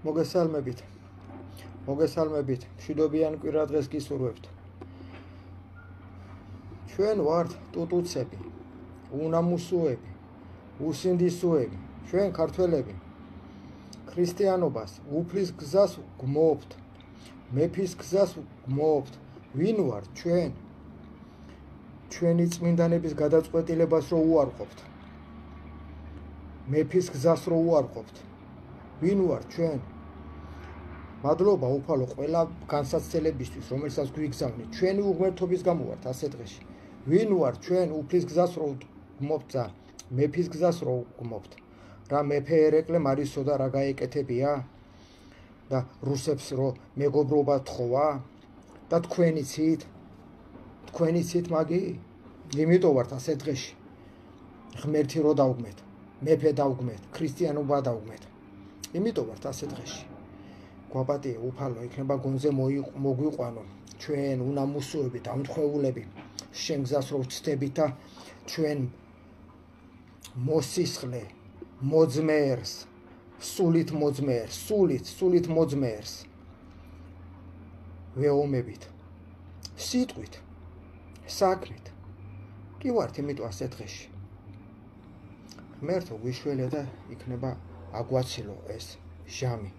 მოგესალმებით. მშვიდობიან კვირა დღეს გისურვებთ. ჩვენ ვართ ტუტუცები, უნამუსოები, უსინდისოები, ჩვენ ქართველები. ქრისტიანობას უფლის გზას გმობთ, მეფის გზას გმობთ. ვინ ვართ ჩვენ? ჩვენი წმინდანების გადაწყვეტილებას რო უარყოფთ. მეფის გზას რო უარყოფთ. ვინ ვართ ჩვენ? მადლობა უფალო ყველა განსაცდელებისთვის, რომელსაც გვიგზავნით. ჩვენი უღმერთობის გამო ვართ ასე დღეში. ვინ ვართ ჩვენ უფლის გზას რო გმობთ, მეფის გზას რო გმობთ. რა მეფე ერეკლე მარისო და რა გაეკეთებია? და რუსებს რო მეგობრობა თხოვა? და თქვენიცით მაგი? იმიტომ ვართ ასე დღეში. ღმერთი რო დავგმეთ, მეფე დავგმეთ, ქრისტიანობა დავგმეთ. იმიტომ ვართ ასე დღეში. გვაპატიე უფალო, იქნება გონზე მოგვიყვანო. ჩვენ უნამუსოები, დამთხეულები, შენ გზას რო ვწდებით და ჩვენ მოსისხლე, მოძმერს, სულით მოძმერს ვეომებით, სიტყვით, საქმით. კი ვართ იმიტომ ასე დღეში. ღმერთო გვიშველე და იქნება აგვაცილო ეს ჟამი,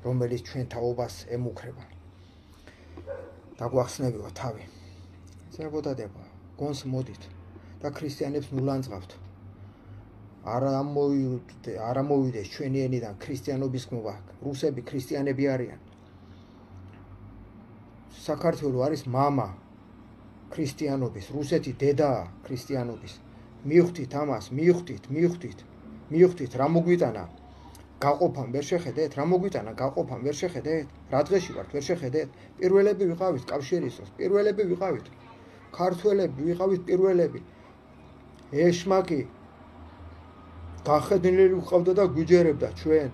რომელიც ჩვენ თაობას ემუქრება. დაგვახსნებიო თავი. ზებოდადება, გონს მოდით და ქრისტიანებს ნულანძღავთ. არ ამოვიდეს ჩვენი ენიდან ქრისტიანობის გმობა. რუსები ქრისტიანები არიან. საქართველო არის მამა ქრისტიანობის, რუსეთი დედაა ქრისტიანობის. მივხვდით ამას, მივხვდით, რა მოგვიტანა? გაყოფამ ვერ შეხედეთ? რა მოგვიტანა გაყოფამ ვერ შეხედეთ? რა დღეში ვართ ვერ შეხედეთ? პირველები ვიყავით კავშირისოს, პირველები ვიყავით. ქართველები ვიყავით პირველები. ეშმაკი გახედნილი ვიყავდა და გვიჯერებდა ჩვენ.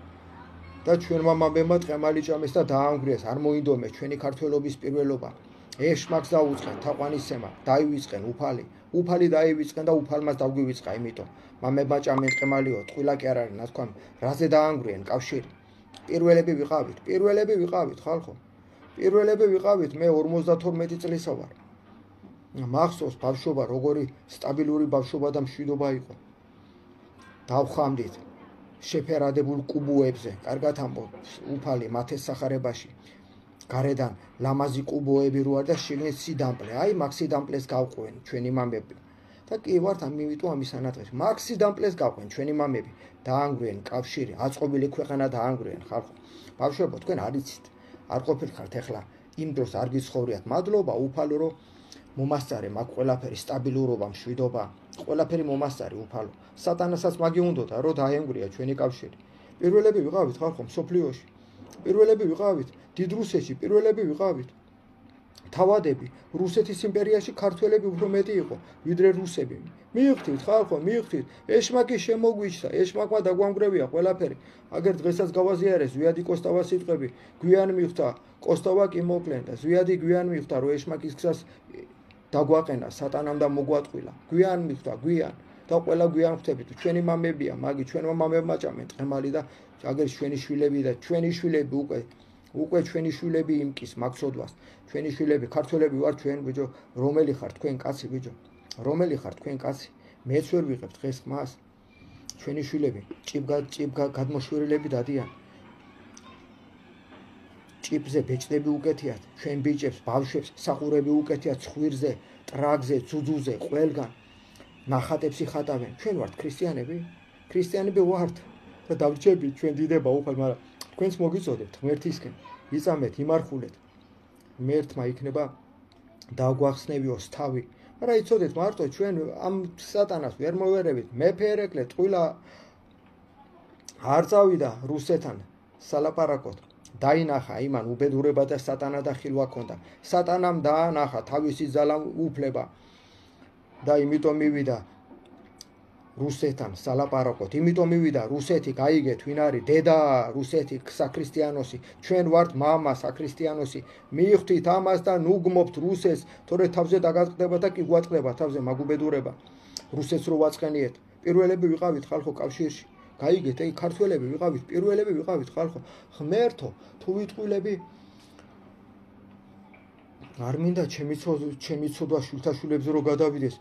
და ჩვენმა მამებმა ტყემალი ჭამეს და დაანგრიეს, არ მოინდომეს ჩვენი ქართველობის პირველობა. ეშმაკს დაუწყენ, თაყვანისცემა, დაივიწყენ უფალი დაივიწყენ და უფალმას დაგვივიწყა, იმიტომ მამებმა ჭამენ ტყემალიო, ტყილა კი არ არის, ნათქვამ, რაზე დაანგრიენ კავშირი. პირველები ვიყავით ხალხო. პირველები ვიყავით, მე 52 წლისა ვარ. მახსოვს ბავშვობა, როგორი სტაბილური ბავშვობა და მშვიდობა იყო. დავხამდით შეფერადებულ კუბოებზე, კარგად ამბობ, უფალი მათეს სახარებაში. გარედან ლამაზი კუბოები რო არ და შიგნით სიდამპლე. აი მაგ სიდამპლეს გავყვენ ჩვენი მამები. და კი ვართ ამიტომ ამის ანატრეს. მაგ სიდამპლეს გავყვენ ჩვენი მამები. დაანგრიენ კავშირი, აწყობილი ქვეყანა დაანგრიენ ხალხო. ბავშვებო, თქვენ არ იცით, არ ყოფილხართ ეხლა, იმ დროს არ გიცხოვრიათ. მადლობა უფალო, რომ მომასწარე მაგ ყველაფერი სტაბილურობა, მშვიდობა, ყველაფერი მომასწარე უფალო. სატანასაც მაგი უნდოდა, რომ დაენგრია ჩვენი კავშირი. პირველები ვიყავით ხალხო მსოფლიოში. პირველები ვიყავით დიდ რუსეთში, პირველები ვიყავით. თავადები, რუსეთის იმპერიაში ქართველები უფრო მეტი იყო, ვიდრე რუსები. მივხვდით ხალხო, მივხვდით, ეშმაკი შემოგვიჩნდა, ეშმაკმა დაგვამგრევია ყველაფერი. აგერ დღესაც გავაზიარეს ზვიადი კოსტავას სიტყვები, გვიან მივხვდა, კოსტავა კი მოკლენ და ზვიადი გვიან მივხვდა, რომ ეშმაკის გზას დაგვაყენა სატანამ და მოგვატყვილა. გვიან მივხვდა, და ყველა გვიან ხვდებით, ჩვენი მამებია, მაგი ჩვენმა მამებმა ჭამენ ტყემალი და აგერ ჩვენი შვილები და ჩვენი შვილები უკვე ჩვენი შვილები იმკის მაგსოდვას. ჩვენი შვილები ქართველები ვარ ჩვენ ბიჭო, რომელი ხარ თქვენ კაცი ბიჭო? რომელი ხარ თქვენ კაცი? მეც ვერ ვიღებ დღეს ხმას. ჩვენი შვილები ჭიბ გადმოშვირილები დადიან. ჭიბზე ბეჭდები უკეთიათ, ჩვენ ბიჭებს, ბავშვებს სახურები უკეთიათ ცხვირზე, ტრაგზე, ძუძუზე, ყველგან. ნახატებს იხატავენ. ჩვენ ვართ ქრისტიანები ვართ და დავრჩებით ჩვენ დიდება უფალ, მაგრამ თქვენს მოგიწოდებთ ღმერთისკენ, იწამეთ, იმარხულეთ. ღმერთმა იქნება დაგვახსნევიოს თავი. მაგრამ იცოდეთ მარტო ჩვენ ამ სატანას ვერ მოვერევით. მეფე ერეკლე ტყილა არ წავიდა რუსეთთან სალაპარაკოდ. დაინახა იმან უბედურება და სატანა და ხილვა ქონდა. სატანამ დაანახა თავისი ძალა უფლება. და იმიტომ მივიდა რუსეთთან სალაპარაკოთ. იმიტომ მივიდა რუსეთი, გაიგეთ ვინ არის დედა რუსეთი საქრისტიანოსი. ჩვენ ვართ მამა საქრისტიანოსი. მივხვდით ამას და ნუ გმობთ რუსეთს, თორე თავზე დაგაწყდება და კი გვაწყდება თავზე მაგუბედურება. რუსეთს რო ვაწყენიეთ. პირველები ვიყავით ხალხო კავშირში. გაიგეთ, ეგ ქართველები ვიყავით, პირველები ვიყავით ხალხო. ღმერთო, თუ ვიტყვილები არ მინდა ჩემი ცოდვა შვილთაშვილებზე რო გადავიდეს,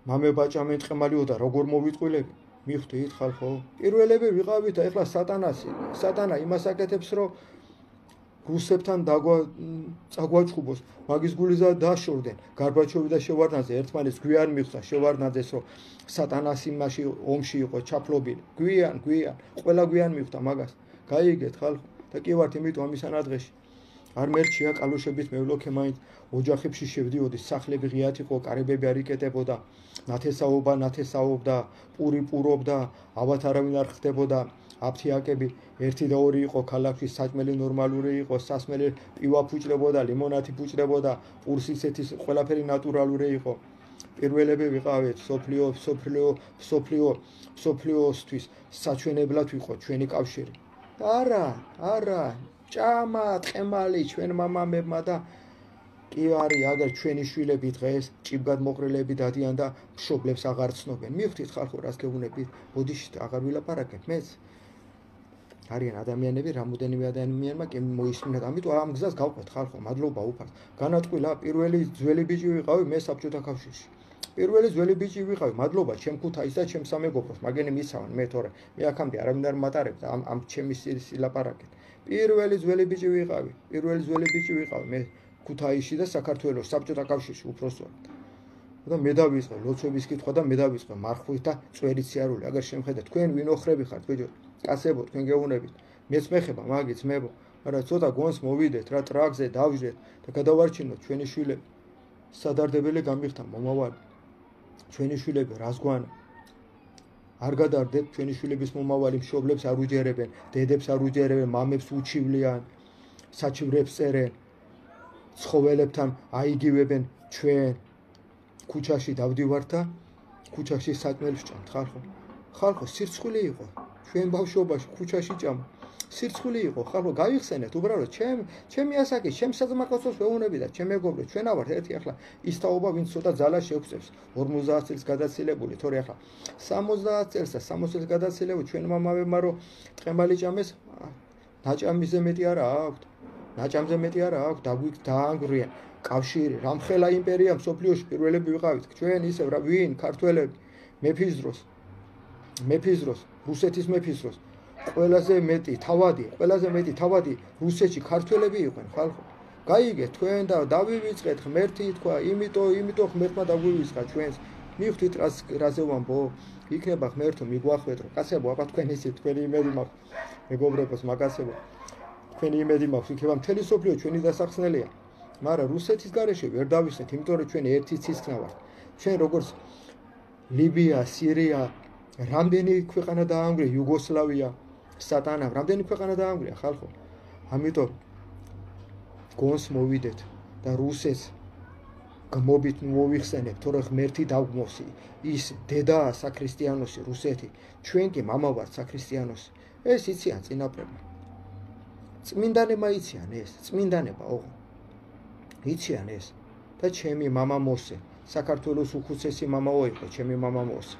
მამე ბაჭა მენტყემალიო და როგორ მოვიტყვილები. მიხვდით ხალხო? პირველები ვიყავით, ეხლა სატანა იმას აკეთებს, რომ რუსებთან წაგვაჩხუბოს, მაგის გულიზა დაშორდნენ. გარბაჩოვი და შევარდნაძე ერთმანეთს გვიან მიხვდა შევარდნაძეს, რომ სატანას იმაში ომში იყო ჩაფლობილი. გვიან, ყველა გვიან მიხვდა მაგას. გაიგეთ ხალხო? და კი ვართ იმიტომ ამის ანადღეში. არ მერჩია კალოშებით მევლოქე მაინც ოჯახებში შევდიოდი, სახლები ღიათ იყო, კარებები არ იკეტებოდა, ნათესაობდა, პურობდა, ალბათ არავინ არ ხდებოდა. აფთიაკები 1 და 2 იყო ქალაქში, საჭმელი ნორმალური იყო, სასმელი პივა ფუჭდებოდა, ლიმონათი ფუჭდებოდა, პურსისეთის ყველაფერი ნატურალური იყო. პირველები ვიყავით სოფლიოსთვის საჩვენებლად ვიყო ჩვენი კავშირი. არა, ჭამა, ტყემალი ჩვენ მამამებმა და კი არის, აგერ ჩვენი შვილები დღეს ჭიბგად მოყრილები დადიან და მშობლებს აღარ ცნობენ. მიხვდით ხალხო, რას გეუბნებით? ბოდიშით აღარ ვილაპარაკებ მეც. არიან ადამიანები, რამოდენიმე ადამიანმა კი მოისმინეთ, ამიტომ ამ გზას გავყვეთ ხალხო, მადლობა უფალს. განატყვილა, პირველი ძველი ბიჭი ვიყავი მე საბჭოთა კავშირში. პირველი ძველი ბიჭი ვიყავი, მადლობა ჩემ ქუთაისს და ჩემ სამეგობროს, მაგენი მისავენ მე თორე მე აქამდე არავინ არ მატარებდა ამ ჩემი სილაპარაკეთ. პირველი ძველი ბიჭი ვიყავი მე ქუთაისში და საქართველოს საბჭოთა კავშირში უფროსად. და მე დავიწყე ლოცვების კითხვა და მე დავიწყე მარხვით და წვერით სიარული. აგერ შემხედეთ, თქვენ ვინ ოხრები ხართ, ბიჭო? კაცებო, თქვენ გეუბნებით. მეც მეხება, მაგიც მებო, მაგრამ ცოტა გონს მოვიდეთ რა ტრაქზე დავждეთ და გადავარჩინოთ ჩვენი შვილები. სადარდებელი გამიხდა მომავალი. ჩვენი შვილები რას გვანა? არ გადარდეთ ჩვენი შვილების მომავალი, მშობლებს არ უჯერებენ, დედებს არ უჯერებენ, მამებს უჩივლიან, საჩივრებს წერენ, ცხოველებთან აიგივებენ ჩვენ. ქუჩაში დავდივართ და ქუჩაში საჭმელს ვჭამთ ხალხო. ხალხო სირცხვილი იყო. ჩვენ ბავშვობაში ქუჩაში ჭამა. სირცხვილი იყო, ხალხო, გაიხსენეთ უბრალოდ ჩემი ასაკი, ჩემ საძმაკაცოს ვეუბნები და ჩემ მეგობრებს, ჩვენ ავართ ერთი ახლა ის თაობა, ვინც ცოტა ძალა შეგვწევს, 50 წელს გადაცილებული, თორე ახლა 70 წელს და 60 წელს გადაცილებული ჩვენ მამავებმა რომ ტყემალი ჭამეს, ნაჭამზე მეტი არა აქვთ. ნაჭამზე მეტი არა აქვთ, დაანგრიან. კავშირი, რამხელა იმპერია მსოფლიოში პირველები ვიყავით. ჩვენ ისევ რა ვინ ქართველები მეფის დროს, რუსეთის მეფის დროს ყველაზე მეტი თავადი რუსეთში ქართველები იყვნენ ხალხო. გაიგეთ თქვენ და დავივიწყეთ ღმერთი თქვა, იმიტომ ღმერთმა დაგვივიწყა ჩვენს. მიხვდით რაზე ვამბო? იქნება ღმერთო მიგვახვედრო. კაცებო, აბა თქვენ ისეთ თქვენი იმედი მაქვს. მეგობრებოს, მაგასებო. თქვენი იმედი მაქვს, იქნება მთელი სოფლიო ჩვენი დასახსნელია. მაგრამ რუსეთის გარეშე ვერ დავიხსნით, იმიტომ რომ ჩვენ ერთი ცისქნა ვართ. ჩვენ როგორც ლიბია, სირია, რამდენი ქვეყანა დაანგრია, იუგოსლავია, სატანა, რამდენი ქვეყანა დაანგრია ხალხო. ამიტომ გონს მოვიდეთ და რუსეთს გმობით მოვიხსენებთ, თორე ღმერთი დაგვმოსი. ის დედაა საქრისტიანოსი რუსეთი, ჩვენ კი მამა ვართ საქრისტიანოსი. ეს იციან წინაპრებმა. წმინდანებმა იციან ეს, წმინდანება ოღონდ. იციან ეს და ჩემი მამა მოსე, საქართველოს უხუცესი მამაო იყო ჩემი მამა მოსე.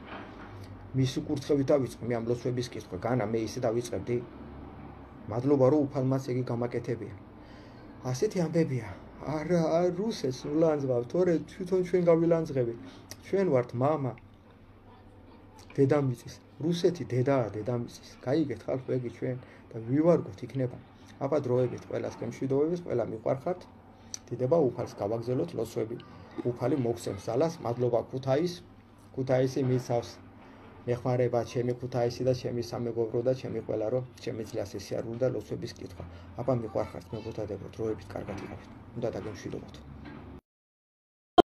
მის უკურთხევით დავიწყე მე ამ ლოცვების კითხვა, განა მე ისე დავიწყებდი. მადლობა რომ უფალმაც იგი გამაკეთებია. ასეთი ამბებია. არა, რუსეთს ულანძღავ, თორე თვითონ ჩვენ გავილანძღებით. ჩვენ ვართ მამა. დედამიწის. რუსეთი დედაა დედამიწის. გაიგეთ ხალხო, ეგი ჩვენ და ვივარგოთ იქნება. აბა დროებით ყველას გემშვიდობებით, ყველა მიყვარხართ. დიდება უფალს გავაგზავნოთ ლოცვები. უფალი მოგცემს ძალას, მადლობა ქუთაისი მისავს მეხმარება ჩემი ქუთაისი და ჩემი სამეგობრო და ჩემი ყველა რომ ჩემი ძლას ესიარული და ლოცვების კითხვა. აბა მიყვარხართ მეგობრებო, დროებით კარგად იყავით. უნდა დაგემშვიდობოთ.